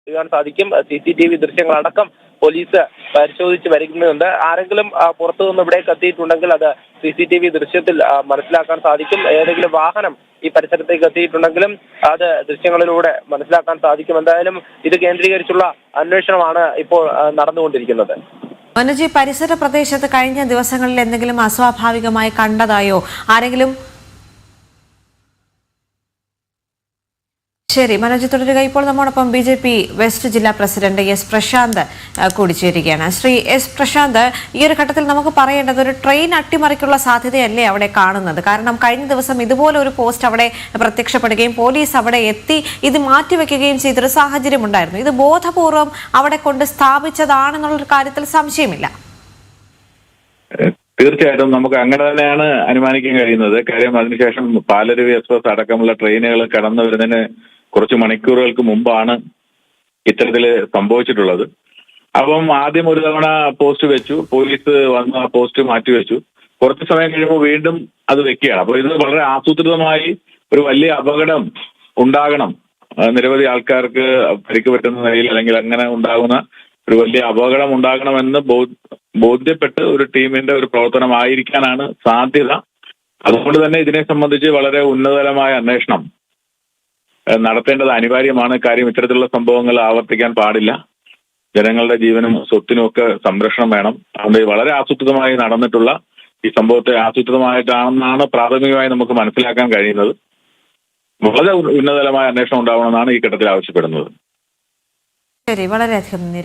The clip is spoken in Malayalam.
അറിയാൻ സാധിക്കും. CCTV ദൃശ്യങ്ങളടക്കം പോലീസ് പരിശോധിച്ച് വരുന്നുണ്ട്. ആരെങ്കിലും പുറത്തു നിന്ന് ഇവിടേക്ക് എത്തിയിട്ടുണ്ടെങ്കിൽ അത് CCTV ദൃശ്യത്തിൽ മനസ്സിലാക്കാൻ സാധിക്കും. ഏതെങ്കിലും വാഹനം ഈ പരിസരത്തേക്ക് എത്തിയിട്ടുണ്ടെങ്കിലും അത് ദൃശ്യങ്ങളിലൂടെ മനസ്സിലാക്കാൻ സാധിക്കും. എന്തായാലും ഇത് കേന്ദ്രീകരിച്ചുള്ള അന്വേഷണമാണ് ഇപ്പോൾ നടന്നുകൊണ്ടിരിക്കുന്നത്. മനോജ്, പരിസര പ്രദേശത്ത് കഴിഞ്ഞ ദിവസങ്ങളിൽ എന്തെങ്കിലും അസ്വാഭാവികമായി കണ്ടതായോ ആരെങ്കിലും? ശരി മനോജ്, തുടരുക. ഇപ്പോൾ നമ്മോടൊപ്പം BJP വെസ്റ്റ് ജില്ലാ പ്രസിഡന്റ് S പ്രശാന്ത് കൂടി ചേരുകയാണ്. ശ്രീ S പ്രശാന്ത്, ഈ ഒരു ഘട്ടത്തിൽ നമുക്ക് പറയേണ്ടത് ഒരു ട്രെയിൻ അട്ടിമറിക്കുള്ള സാധ്യതയല്ലേ അവിടെ കാണുന്നത്? കാരണം കഴിഞ്ഞ ദിവസം ഇതുപോലെ ഒരു പോസ്റ്റ് അവിടെ പ്രത്യക്ഷപ്പെടുകയും പോലീസ് അവിടെ എത്തി ഇത് മാറ്റിവെക്കുകയും ചെയ്തൊരു സാഹചര്യം ഉണ്ടായിരുന്നു. ഇത് ബോധപൂർവം അവിടെ കൊണ്ട് സ്ഥാപിച്ചതാണെന്നുള്ള കാര്യത്തിൽ സംശയമില്ല. തീർച്ചയായിട്ടും നമുക്ക് അങ്ങനെ തന്നെയാണ് അനുമാനിക്കാൻ കഴിയുന്നത്. കാര്യം അതിനുശേഷം പാലരുവി എക്സ്പ്രസ് അടക്കമുള്ള ട്രെയിനുകൾ കടന്നു വരുന്നതിന് കുറച്ച് മണിക്കൂറുകൾക്ക് മുമ്പാണ് ഇത്തരത്തില് സംഭവിച്ചിട്ടുള്ളത്. അപ്പം ആദ്യം ഒരു തവണ പോസ്റ്റ് വെച്ചു, പോലീസ് വന്ന് ആ പോസ്റ്റ് മാറ്റിവെച്ചു. കുറച്ച് സമയം കഴിയുമ്പോൾ വീണ്ടും അത് വെക്കുകയാണ്. അപ്പോൾ ഇത് വളരെ ആസൂത്രിതമായി ഒരു വലിയ അപകടം ഉണ്ടാകണം, നിരവധി ആൾക്കാർക്ക് പരിക്ക് പറ്റുന്ന നിലയിൽ അല്ലെങ്കിൽ അങ്ങനെ ഉണ്ടാകുന്ന ഒരു വലിയ അപകടം ഉണ്ടാകണമെന്ന് ബോധ്യപ്പെട്ട് ഒരു ടീമിന്റെ ഒരു പ്രവർത്തനമായിരിക്കാനാണ് സാധ്യത. അതുകൊണ്ട് തന്നെ ഇതിനെ സംബന്ധിച്ച് വളരെ ഉന്നതതലമായ അന്വേഷണം നടത്തേണ്ടത് അനിവാര്യമാണ്. കാര്യം ഇത്തരത്തിലുള്ള സംഭവങ്ങൾ ആവർത്തിക്കാൻ പാടില്ല. ജനങ്ങളുടെ ജീവനും സ്വത്തിനും ഒക്കെ സംരക്ഷണം വേണം. അതുകൊണ്ട് വളരെ ആസൂത്രിതമായി നടന്നിട്ടുള്ള ഈ സംഭവത്തെ ആസൂത്രിതമായിട്ടാണെന്നാണ് പ്രാഥമികമായി നമുക്ക് മനസ്സിലാക്കാൻ കഴിയുന്നത്. വളരെ ഉന്നതതലമായ അന്വേഷണം ഉണ്ടാവണമെന്നാണ് ഈ ഘട്ടത്തിൽ ആവശ്യപ്പെടുന്നത്. ശരി, വളരെയധികം നന്ദി.